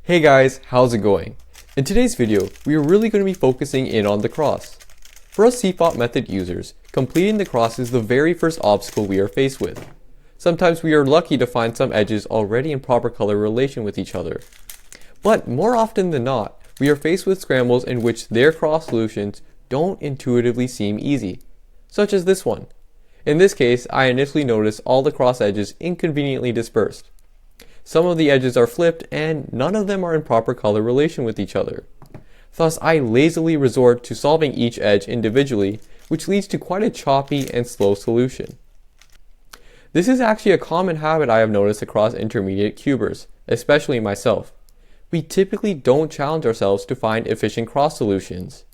Hey guys, how's it going? In today's video, we are really going to be focusing in on the cross. For us CFOP method users, completing the cross is the very first obstacle we are faced with. Sometimes we are lucky to find some edges already in proper color relation with each other. But more often than not, we are faced with scrambles in which their cross solutions don't intuitively seem easy, such as this one. In this case, I initially noticed all the cross edges inconveniently dispersed. Some of the edges are flipped and none of them are in proper color relation with each other. Thus, I lazily resort to solving each edge individually, which leads to quite a choppy and slow solution. This is actually a common habit I have noticed across intermediate cubers, especially myself. We typically don't challenge ourselves to find efficient cross solutions.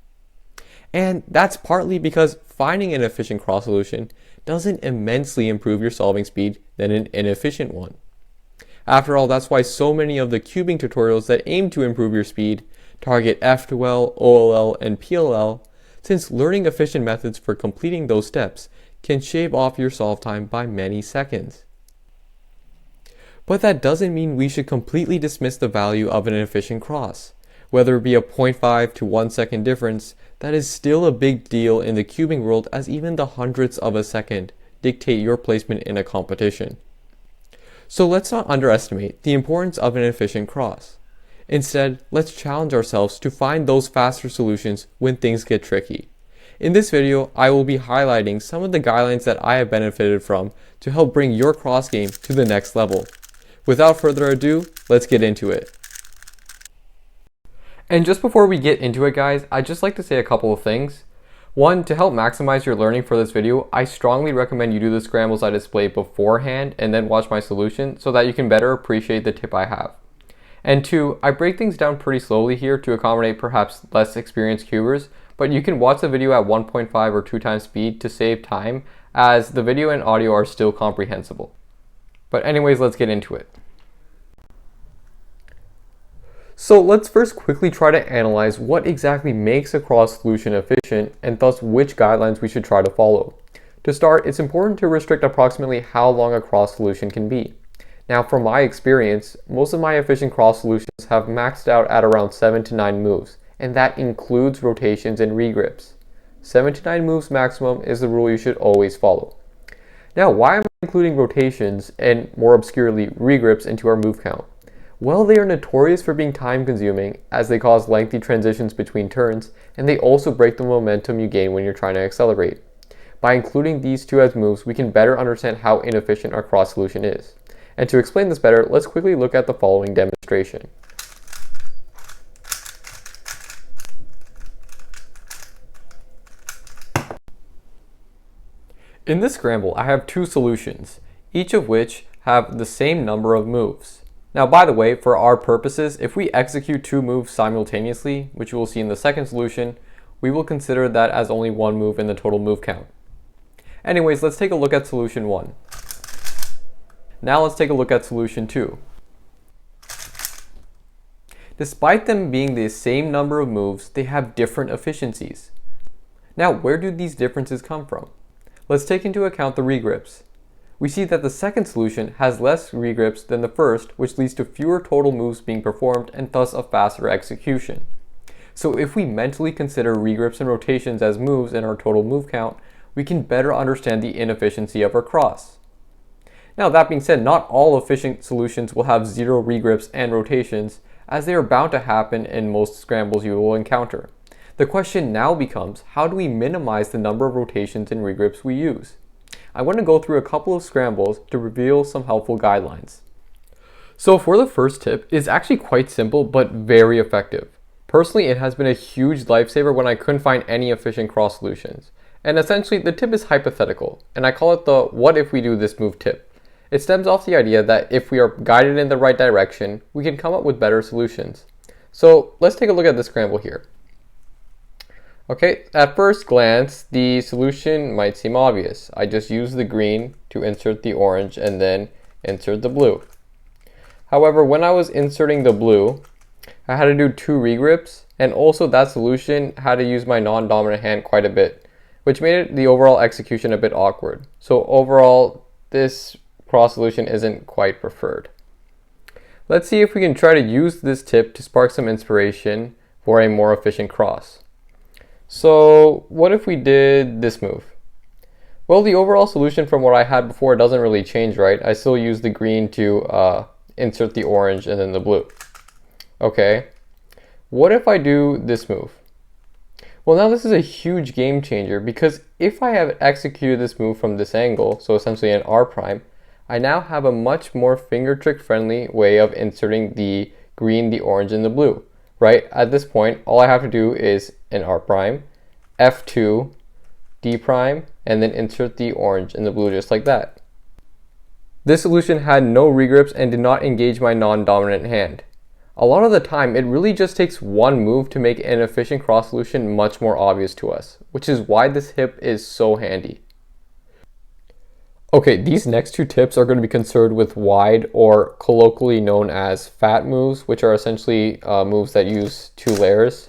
And that's partly because finding an efficient cross solution doesn't immensely improve your solving speed than an inefficient one. After all, that's why so many of the cubing tutorials that aim to improve your speed target F2L, OLL, and PLL, since learning efficient methods for completing those steps can shave off your solve time by many seconds. But that doesn't mean we should completely dismiss the value of an efficient cross. Whether it be a 0.5 to 1 second difference, that is still a big deal in the cubing world, as even the hundredths of a second dictate your placement in a competition. So let's not underestimate the importance of an efficient cross. Instead, let's challenge ourselves to find those faster solutions when things get tricky. In this video, I will be highlighting some of the guidelines that I have benefited from to help bring your cross game to the next level. Without further ado, let's get into it. And just before we get into it, guys, I'd just like to say a couple of things. One, to help maximize your learning for this video, I strongly recommend you do the scrambles I display beforehand and then watch my solution so that you can better appreciate the tip I have. And two, I break things down pretty slowly here to accommodate perhaps less experienced cubers, but you can watch the video at 1.5 or 2 times speed to save time, as the video and audio are still comprehensible. But anyways, let's get into it. So let's first quickly try to analyze what exactly makes a cross solution efficient and thus which guidelines we should try to follow. To start, it's important to restrict approximately how long a cross solution can be. Now, from my experience, most of my efficient cross solutions have maxed out at around 7 to 9 moves, and that includes rotations and regrips. 7 to 9 moves maximum is the rule you should always follow. Now, why am I including rotations and, more obscurely, regrips into our move count? Well, they are notorious for being time consuming, as they cause lengthy transitions between turns, and they also break the momentum you gain when you're trying to accelerate. By including these two as moves, we can better understand how inefficient our cross solution is. And to explain this better, let's quickly look at the following demonstration. In this scramble, I have two solutions, each of which have the same number of moves. Now, by the way, for our purposes, if we execute two moves simultaneously, which you will see in the second solution, we will consider that as only one move in the total move count. Anyways, let's take a look at solution 1. Now let's take a look at solution 2. Despite them being the same number of moves, they have different efficiencies. Now, where do these differences come from? Let's take into account the regrips. We see that the second solution has less regrips than the first, which leads to fewer total moves being performed and thus a faster execution. So if we mentally consider regrips and rotations as moves in our total move count, we can better understand the inefficiency of our cross. Now, that being said, not all efficient solutions will have 0 regrips and rotations, as they are bound to happen in most scrambles you will encounter. The question now becomes, how do we minimize the number of rotations and regrips we use? I want to go through a couple of scrambles to reveal some helpful guidelines. So for the first tip, it's actually quite simple but very effective. Personally, it has been a huge lifesaver when I couldn't find any efficient cross solutions. And essentially, the tip is hypothetical, and I call it the what if we do this move tip. It stems off the idea that if we are guided in the right direction, we can come up with better solutions. So let's take a look at this scramble here. Okay, at first glance, the solution might seem obvious. I just use the green to insert the orange and then insert the blue. However, when I was inserting the blue, I had to do 2 regrips, and also that solution had to use my non-dominant hand quite a bit, which made the overall execution a bit awkward. So overall, this cross solution isn't quite preferred. Let's see if we can try to use this tip to spark some inspiration for a more efficient cross. So what if we did this move? Well, the overall solution from what I had before doesn't really change, right? I still use the green to insert the orange and then the blue. Okay, what if I do this move? Well, now this is a huge game changer, because if I have executed this move from this angle, so essentially an R prime, I now have a much more finger trick friendly way of inserting the green, the orange, and the blue, right? At this point, all I have to do is an R prime, F2, D prime, and then insert the orange and the blue just like that. This solution had no regrips and did not engage my non-dominant hand. A lot of the time, it really just takes one move to make an efficient cross solution much more obvious to us, which is why this tip is so handy. Okay, these next two tips are going to be concerned with wide, or colloquially known as fat moves, which are essentially moves that use two layers.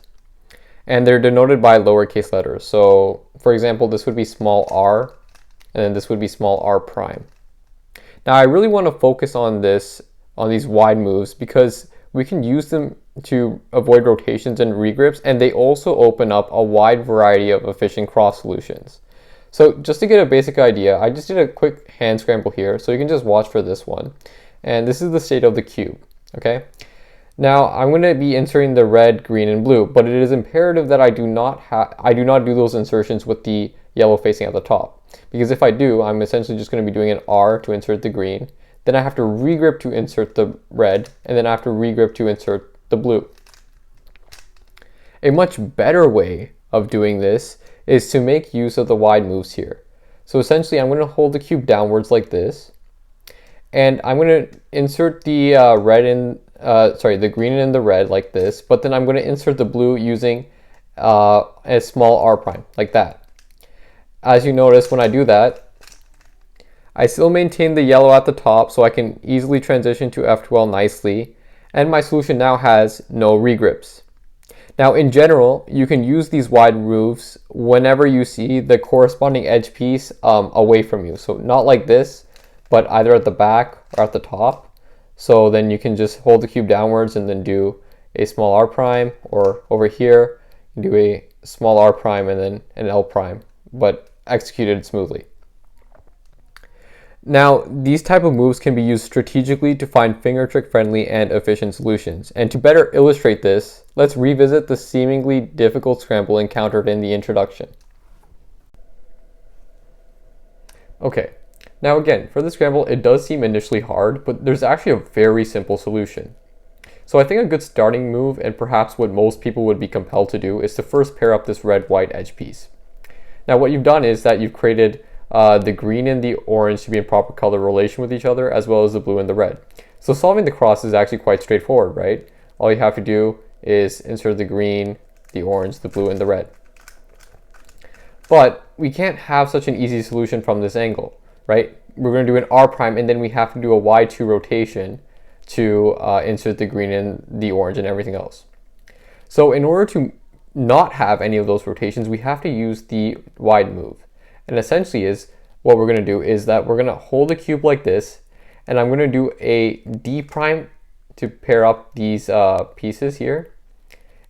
And they're denoted by lowercase letters. So, for example, this would be small r, and then this would be small r prime. Now, I really want to focus on these wide moves, because we can use them to avoid rotations and regrips, and they also open up a wide variety of efficient cross solutions. So just to get a basic idea, I just did a quick hand scramble here, so you can just watch for this one. And this is the state of the cube, okay? Now I'm going to be inserting the red, green, and blue, but it is imperative that I do not do those insertions with the yellow facing at the top. Because if I do, I'm essentially just going to be doing an R to insert the green, then I have to regrip to insert the red, and then I have to regrip to insert the blue. A much better way of doing this is to make use of the wide moves here. So essentially, I'm going to hold the cube downwards like this, and I'm going to insert the the green in the red like this, but then I'm going to insert the blue using a small R prime like that. As you notice, when I do that, I still maintain the yellow at the top, so I can easily transition to F12 nicely, and my solution now has no regrips. Now, in general, you can use these wide moves whenever you see the corresponding edge piece away from you. So not like this, but either at the back or at the top. So then you can just hold the cube downwards and then do a small R prime, or over here, do a small R prime and then an L prime, but executed smoothly. Now, these type of moves can be used strategically to find finger trick friendly and efficient solutions. And to better illustrate this, let's revisit the seemingly difficult scramble encountered in the introduction. Okay, now again, for the scramble, it does seem initially hard, but there's actually a very simple solution. So I think a good starting move, and perhaps what most people would be compelled to do, is to first pair up this red-white edge piece. Now what you've done is that you've created the green and the orange to be in proper color relation with each other, as well as the blue and the red. So solving the cross is actually quite straightforward, right? All you have to do is insert the green, the orange, the blue, and the red. But we can't have such an easy solution from this angle, right? We're going to do an R prime, and then we have to do a Y2 rotation to insert the green and the orange and everything else. So in order to not have any of those rotations, we have to use the wide move. And essentially what we're going to do is that we're going to hold the cube like this, and I'm going to do a D prime to pair up these pieces here.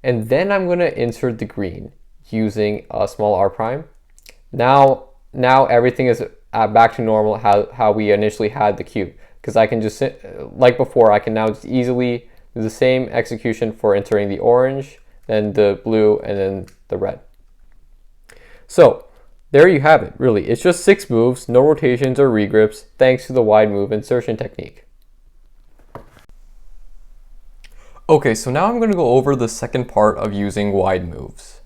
And then I'm going to insert the green using a small R prime. Now everything is back to normal, how we initially had the cube. Because I can just, like before, I can now just easily do the same execution for inserting the orange, then the blue, and then the red. So there you have it, really. It's just 6 moves, no rotations or regrips, thanks to the wide move insertion technique. Okay, so now I'm going to go over the second part of using wide moves.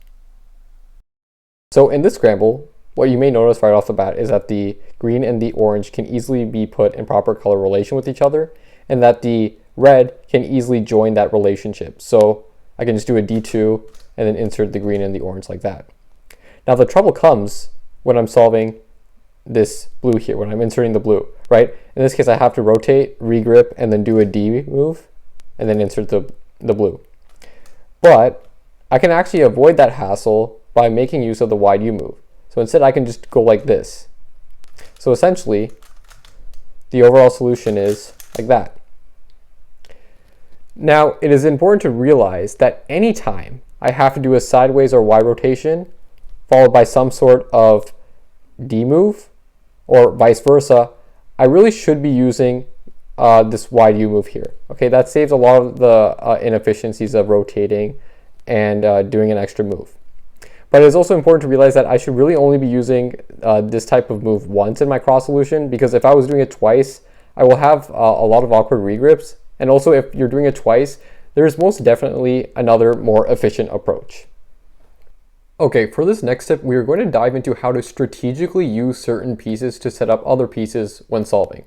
So in this scramble, what you may notice right off the bat is that the green and the orange can easily be put in proper color relation with each other, and that the red can easily join that relationship. So I can just do a D2 and then insert the green and the orange like that. Now the trouble comes when I'm solving this blue here, when I'm inserting the blue, right? In this case, I have to rotate, regrip, and then do a D move, and then insert the blue. But I can actually avoid that hassle by making use of the wide U move. So instead, I can just go like this. So essentially, the overall solution is like that. Now, it is important to realize that anytime I have to do a sideways or Y rotation, followed by some sort of D move, or vice versa, I really should be using this wide U move here. Okay, that saves a lot of the inefficiencies of rotating and doing an extra move. But it's also important to realize that I should really only be using this type of move once in my cross solution, because if I was doing it twice, I will have a lot of awkward regrips. And also, if you're doing it twice, there's most definitely another more efficient approach. Okay, for this next step, we are going to dive into how to strategically use certain pieces to set up other pieces when solving.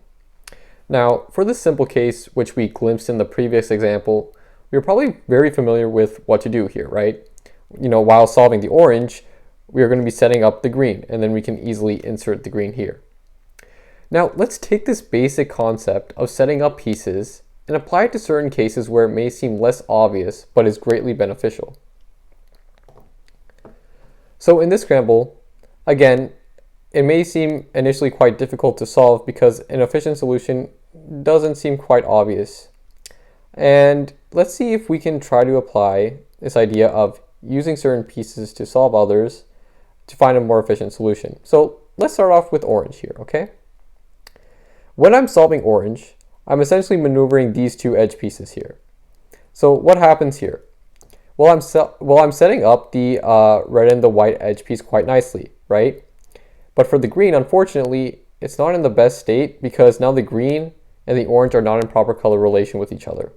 Now, for this simple case, which we glimpsed in the previous example, you're probably very familiar with what to do here, right? While solving the orange, we are going to be setting up the green, and then we can easily insert the green here. Now, let's take this basic concept of setting up pieces and apply it to certain cases where it may seem less obvious, but is greatly beneficial. So in this scramble, again, it may seem initially quite difficult to solve because an efficient solution doesn't seem quite obvious. And let's see if we can try to apply this idea of using certain pieces to solve others to find a more efficient solution. So let's start off with orange here, okay? When I'm solving orange, I'm essentially maneuvering these two edge pieces here. So what happens here? Well, I'm setting up the red and the white edge piece quite nicely, right? But for the green, unfortunately, it's not in the best state because now the green and the orange are not in proper color relation with each other.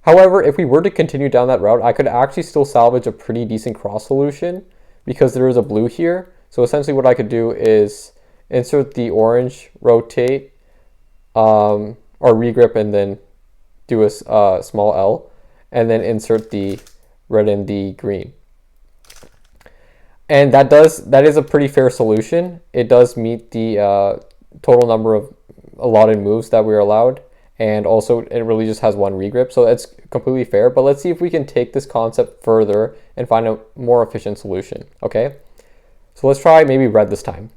However, if we were to continue down that route, I could actually still salvage a pretty decent cross solution because there is a blue here. So essentially what I could do is insert the orange, rotate, or regrip, and then do a small L, and then insert the red and the green. And that is a pretty fair solution. It does meet the total number of allotted moves that we're allowed, and also it really just has one regrip, so it's completely fair. But let's see if we can take this concept further and find a more efficient solution, okay? So let's try maybe red this time.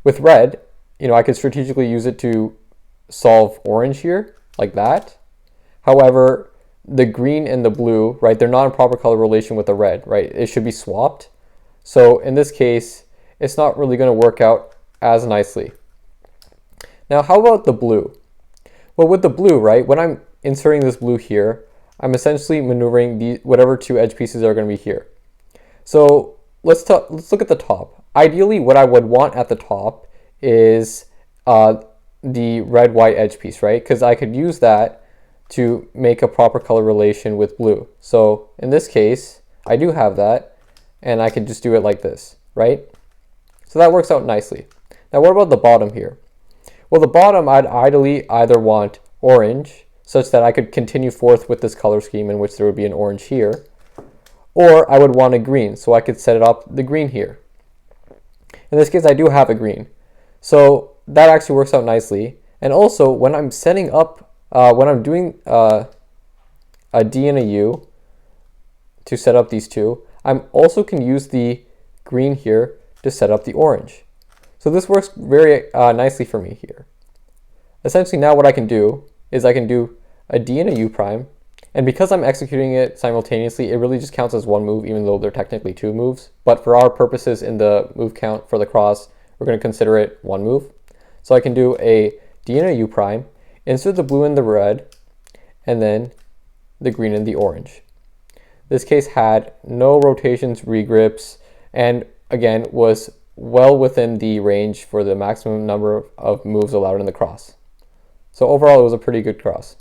With red, I could strategically use it to solve orange here, like that. However, the green and the blue, right, they're not in proper color relation with the red, right? It should be swapped. So in this case, it's not really going to work out as nicely. Now, how about the blue? Well, with the blue, right, when I'm inserting this blue here, I'm essentially maneuvering whatever two edge pieces are going to be here. So let's look at the top. Ideally, what I would want at the top is the red-white edge piece, right? Because I could use that to make a proper color relation with blue. So in this case, I do have that, and I could just do it like this, right? So that works out nicely. Now, what about the bottom here? Well, the bottom, I'd ideally either want orange, such that I could continue forth with this color scheme in which there would be an orange here, or I would want a green, so I could set it up the green here. In this case, I do have a green. So that actually works out nicely. And also, when I'm setting up, when I'm doing a D and a U to set up these two, I also can use the green here to set up the orange. So this works very nicely for me here. Essentially, now what I can do is I can do a D and a U prime, and because I'm executing it simultaneously, it really just counts as one move, even though they're technically two moves. But for our purposes in the move count for the cross, we're going to consider it one move. So I can do a D and a U prime, insert the blue and the red, and then the green and the orange. This case had no rotations, regrips, and again was well within the range for the maximum number of moves allowed in the cross. So overall, it was a pretty good cross.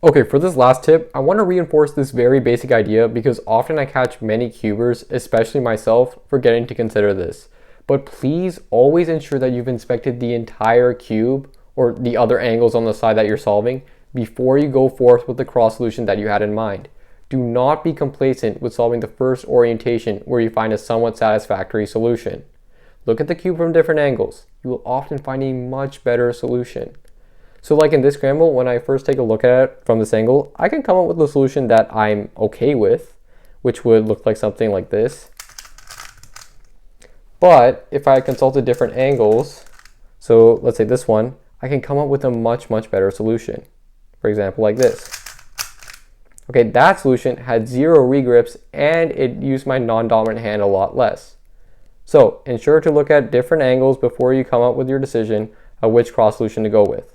Okay, for this last tip, I want to reinforce this very basic idea because often I catch many cubers, especially myself, forgetting to consider this. But please always ensure that you've inspected the entire cube or the other angles on the side that you're solving before you go forth with the cross solution that you had in mind. Do not be complacent with solving the first orientation where you find a somewhat satisfactory solution. Look at the cube from different angles. You will often find a much better solution. So like in this scramble, when I first take a look at it from this angle, I can come up with a solution that I'm okay with, which would look like something like this. But if I consulted different angles, So let's say this one, I can come up with a much better solution. For example, like this. Okay, that solution had 0 regrips and it used my non-dominant hand a lot less. So ensure to look at different angles before you come up with your decision of which cross solution to go with.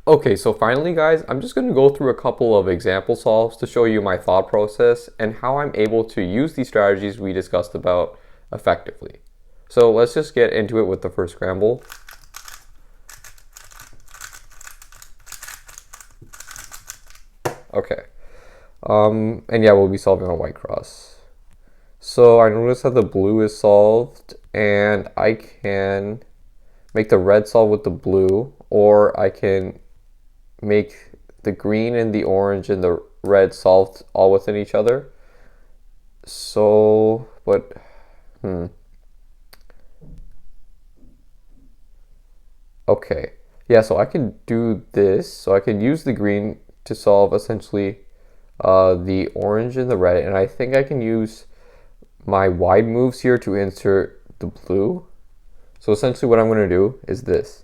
Okay, so finally guys, I'm just going to go through a couple of example solves to show you my thought process and how I'm able to use these strategies we discussed about effectively. So let's just get into it with the first scramble. Okay, and yeah, we'll be solving on white cross. So I notice that the blue is solved and I can make the red solve with the blue, or I can make the green and the orange and the red solved all within each other. So, but, okay. Yeah, so I can do this. So I can use the green to solve essentially the orange and the red. And I think I can use my wide moves here to insert the blue. So essentially what I'm going to do is this.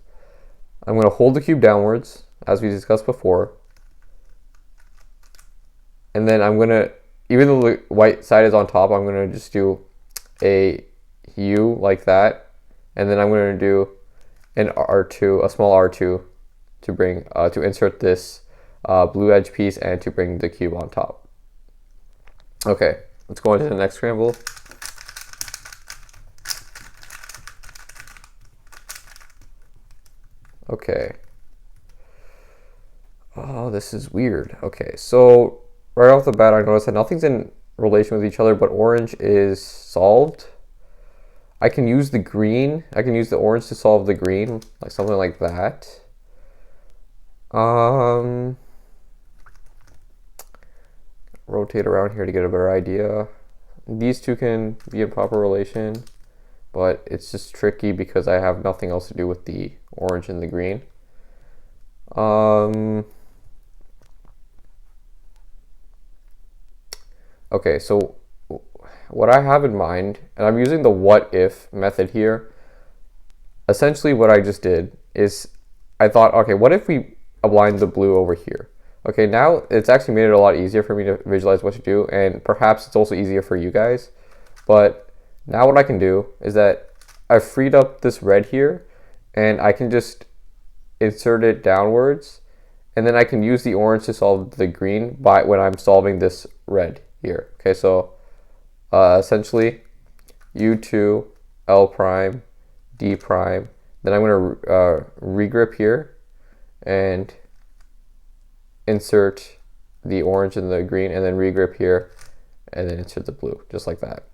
I'm going to hold the cube downwards, as we discussed before. And then I'm going to, even though the white side is on top, I'm going to just do a U like that. And then I'm going to do an R2, a small R2 to bring, to insert this blue edge piece and to bring the cube on top. Okay, let's go on to the next scramble. Okay. Oh, this is weird. Okay, so right off the bat, I noticed that nothing's in relation with each other, but orange is solved. I can use the green. I can use the orange to solve the green, like something like that. Rotate around here to get a better idea. These two can be in proper relation, but it's just tricky because I have nothing else to do with the orange and the green. Okay, so what I have in mind, and I'm using the what if method here. Essentially what I just did is I thought, okay, what if we align the blue over here? Okay, now it's actually made it a lot easier for me to visualize what to do, and perhaps it's also easier for you guys. But now what I can do is that I've freed up this red here, and I can just insert it downwards, and then I can use the orange to solve the green by when I'm solving this red here. Okay, so essentially U2, L prime, D prime. Then I'm going to regrip here and insert the orange and the green, and then regrip here and then insert the blue, just like that.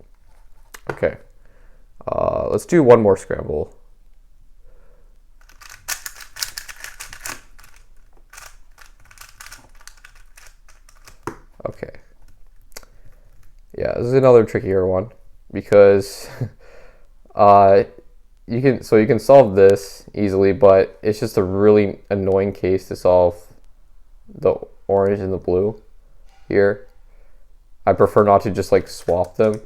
Okay, let's do one more scramble. Okay. Yeah, this is another trickier one because you can solve this easily, but it's just a really annoying case to solve the orange and the blue here. I prefer not to just like swap them.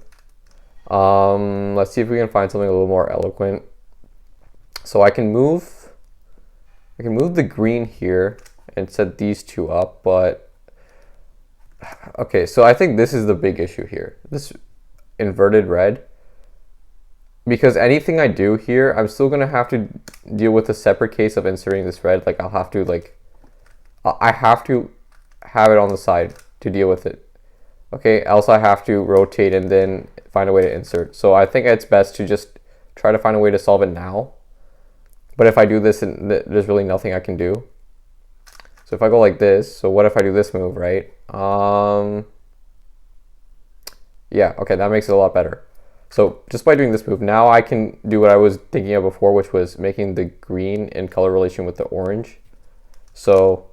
Let's see if we can find something a little more eloquent. So I can move the green here and set these two up, but okay, so I think this is the big issue here. This inverted red. Because anything I do here, I'm still gonna have to deal with a separate case of inserting this red. Like I have to have it on the side to deal with it. Okay, else I have to rotate and then find a way to insert. So I think it's best to just try to find a way to solve it now. But if I do this, there's really nothing I can do. So if I go like this, so what if I do this move, right? Yeah, okay, that makes it a lot better. So just by doing this move, now I can do what I was thinking of before, which was making the green in color relation with the orange. So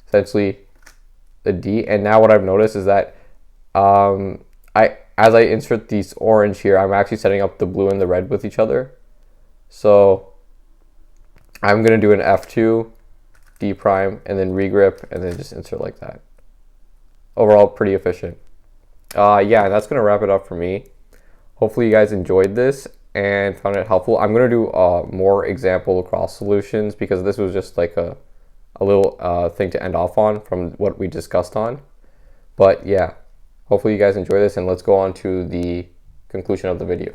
essentially the D, and now what I've noticed is that as I insert these orange here, I'm actually setting up the blue and the red with each other. So I'm gonna do an F2, D prime, and then regrip, and then just insert like that. Overall, pretty efficient. Yeah, that's gonna wrap it up for me. Hopefully you guys enjoyed this and found it helpful. I'm going to do more example cross solutions because this was just like a little thing to end off on from what we discussed on. But yeah, hopefully you guys enjoy this, and let's go on to the conclusion of the video.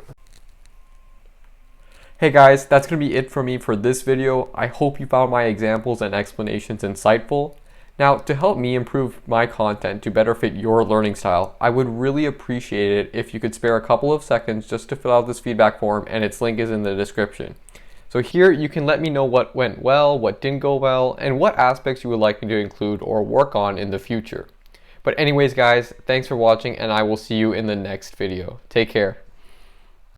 Hey guys, that's going to be it for me for this video. I hope you found my examples and explanations insightful. Now, to help me improve my content to better fit your learning style, I would really appreciate it if you could spare a couple of seconds just to fill out this feedback form, and its link is in the description. So here you can let me know what went well, what didn't go well, and what aspects you would like me to include or work on in the future. But anyways guys, thanks for watching, and I will see you in the next video. Take care.